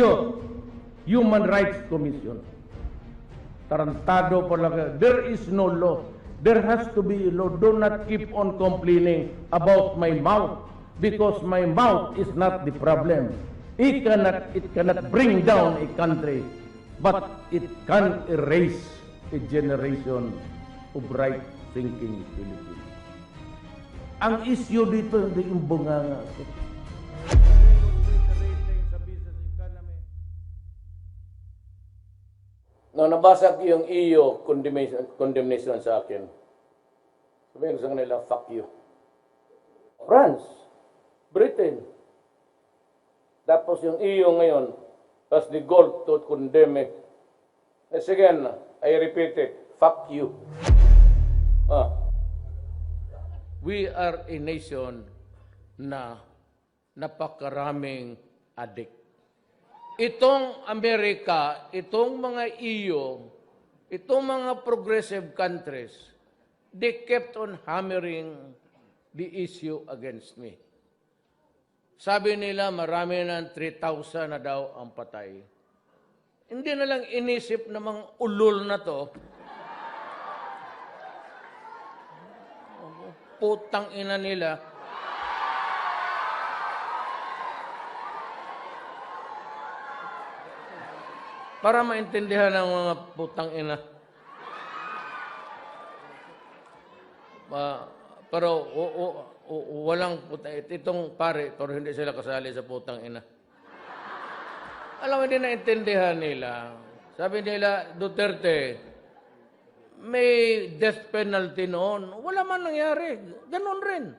you, Human Rights Commission. Tarantado pala kayo. There is no law. There has to be a law. Do not keep on complaining about my mouth, because my mouth is not the problem. It cannot bring down a country, but it can erase a generation of right-thinking Filipinos. Ang issue dito, hindi yung bunganga. Nung nabasa ko yung EU condemnation sa akin, sabihin ko sa kanila, fuck you. France, Britain. Tapos yung EU ngayon has the goal to condemn it. As again, I repeat it, fuck you. We are a nation na napakaraming adik. Itong Amerika, itong mga EU, itong mga progressive countries, they kept on hammering the issue against me. Sabi nila, marami na 3,000 na daw ang patay. Hindi na lang inisip ng mga ulol na to. Putang ina nila. Para maintindihan ng mga putang ina. Pero walang putang itong pare, pero hindi sila kasali sa putang ina. Alam mo, hindi naintindihan nila. Sabi nila, Duterte, may death penalty noon. Wala man nangyari. Ganon rin.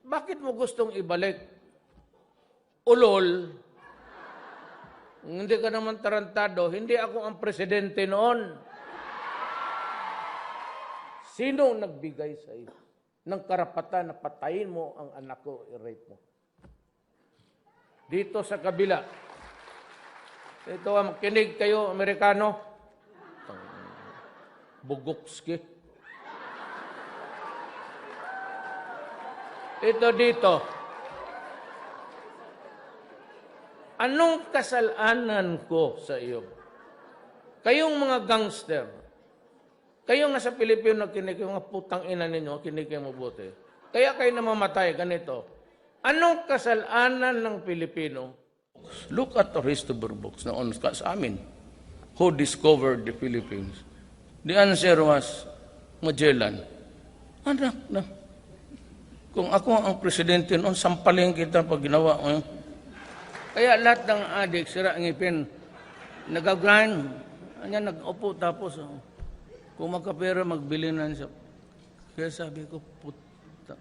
Bakit mo gustong ibalik? Ulol. Hindi ka naman tarantado. Hindi ako ang presidente noon. Sino nagbigay sa iyo ng karapatan na patayin mo ang anak ko, i-rape mo? Dito sa kabila. Ito, makinig kayo, Amerikano. Bugokski. Ito dito. Anong kasalanan ko sa iyo? Kayong mga gangster, kayong nasa Pilipino, kinig yung mga putang ina ninyo, kinig kayo mabuti. Kaya kayo namamatay, ganito. Anong kasalanan ng Pilipino? Look at the Christopher books na on sa amin. Who discovered the Philippines? The answer was Magellan. Anak na. Kung ako ang presidente noon, sampalin kita pag ginawa mo. Kaya lahat ng adik, sira ang ngipin, nag-grind, nag-upo tapos, kung magkapera, magbili na siya. Kaya sabi ko, puta,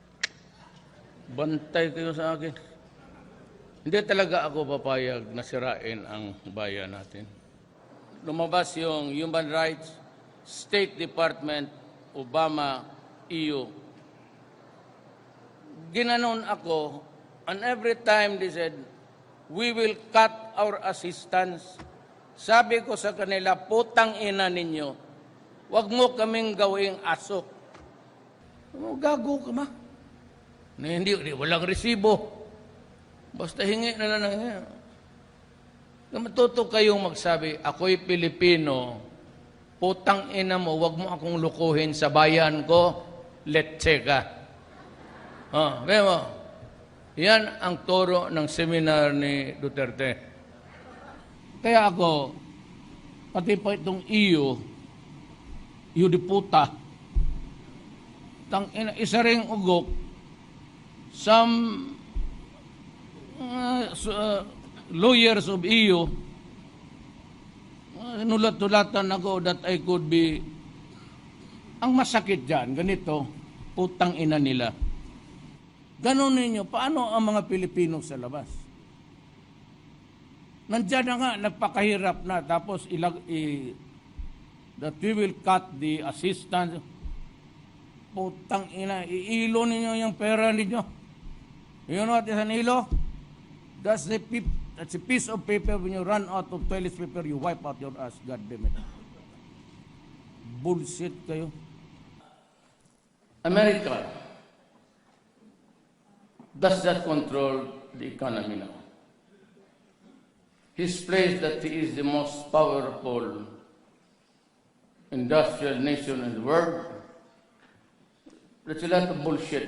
bantay kayo sa akin. Hindi talaga ako papayag na sirain ang bayan natin. Lumabas yung Human Rights, State Department, Obama, EU. Ginanon ako, and every time they said, we will cut our assistance. Sabi ko sa kanila, putang ina ninyo, wag mo kaming gawing asok. Gago ka ma? Hindi, walang resibo. Basta hingi na lang nga. Matuto kayong magsabi, ako'y Pilipino, putang ina mo, wag mo akong lukuhin sa bayan ko, letse ka. Kaya mo, yan ang turo ng seminar ni Duterte. Kaya ako, pati pa itong EU di puta, isa ring ugok, some lawyers of EU, nulat-tulatan ako that I could be, ang masakit dyan, ganito, putang ina nila. Ganon ninyo, paano ang mga Pilipino sa labas? Nandiyan na nga, nagpakahirap na, tapos that we will cut the assistance. Putang ina, iilo ninyo yung pera ninyo. You know what is an ilo? That's a piece of paper. When you run out of toilet paper, you wipe out your ass. God damn it. Bullshit kayo. America does that control the economy now? his place that he is the most powerful industrial nation in the world. That's a lot of bullshit.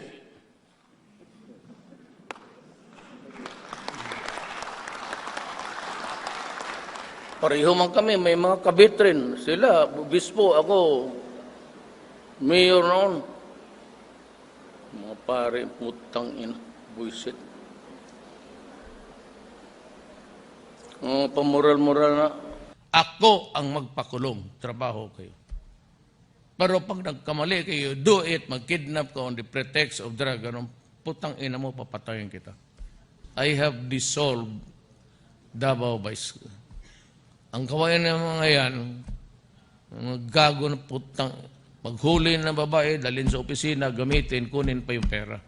Pareho man kami, may mga kabit rin. Sila, bispo, ako, mayor noon. Mga pare, putang ina, buisit. Pamoral-moral na. Ako ang magpakulong, trabaho kayo. Pero pag nagkamali kayo, do it, mag-kidnap ka on the pretext of drug, anong putang ina mo, papatayin kita. I have dissolved Davao Vice. Ang kawayan ng mga yan, mga gago na putang, maghuli ng babae, dalhin sa opisina, gamitin, kunin pa yung pera.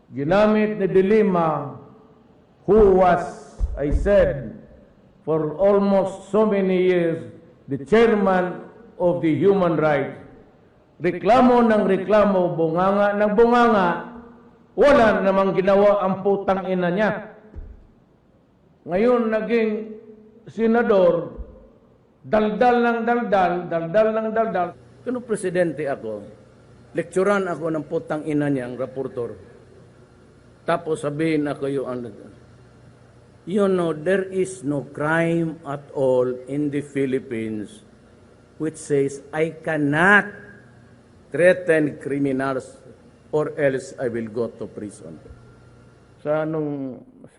Ginamit ni De Lima, who was, I said, for almost so many years, the chairman of the Human Rights. Reklamo ng reklamo, bunganga ng bunganga, wala namang ginawa ang putang ina niya. Ngayon naging senador, daldal ng daldal. Kung presidente ako, lekturan ako ng putang ina niya, ang raportor. Tapos sabihin ako yung you know, there is no crime at all in the Philippines which says, I cannot threaten criminals or else I will go to prison. Sa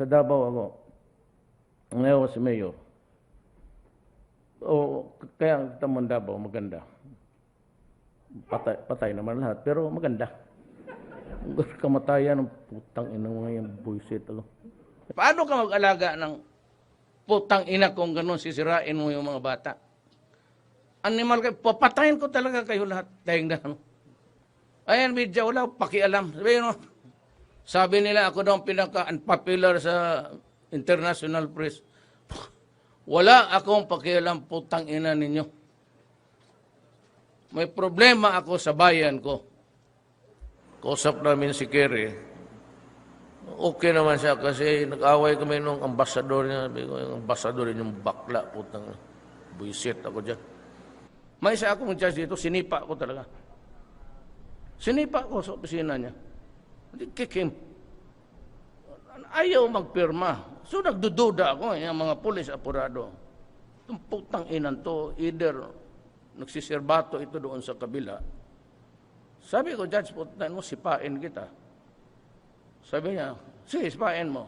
Davao ako, ngayon si Mayor. Kaya ang tamang Davao, maganda. Patay naman lahat, pero maganda. Kamatayan ng putang ina mga yung buisit. Paano ka mag-alaga ng putang ina kung gano'n sisirain mo yung mga bata? Animal kayo, papatayin ko talaga kayo lahat. Dahil na, ayan, media, wala pakialam. Sabi nila, ako daw pinaka-unpopular sa international press. Wala akong pakialam, putang ina ninyo. May problema ako sa bayan ko. Kausap namin si Kerry. Okay naman siya kasi nag-away kami nung ambasador niya. Yung ambasador yung bakla, putang buisit ako dyan. May isa akong judge dito, sinipa ko talaga. Sinipa ko sa opisina niya. Kick him. Ayaw magpirma. So nagdududa ako, yung mga pulis apurado. Itong putang inan to, either nagsisirbato ito doon sa kabila. Sabi ko, Judge, putang mo, sipain kita. Sabi niya, sige, sipain mo.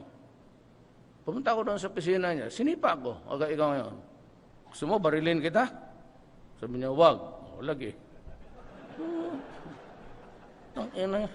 Pumunta ko doon sa opisina niya, sinipa ko. Aga, ikaw ngayon. Gusto mo, barilin kita? Sabi niya, wag. O, lagi. Tang ina.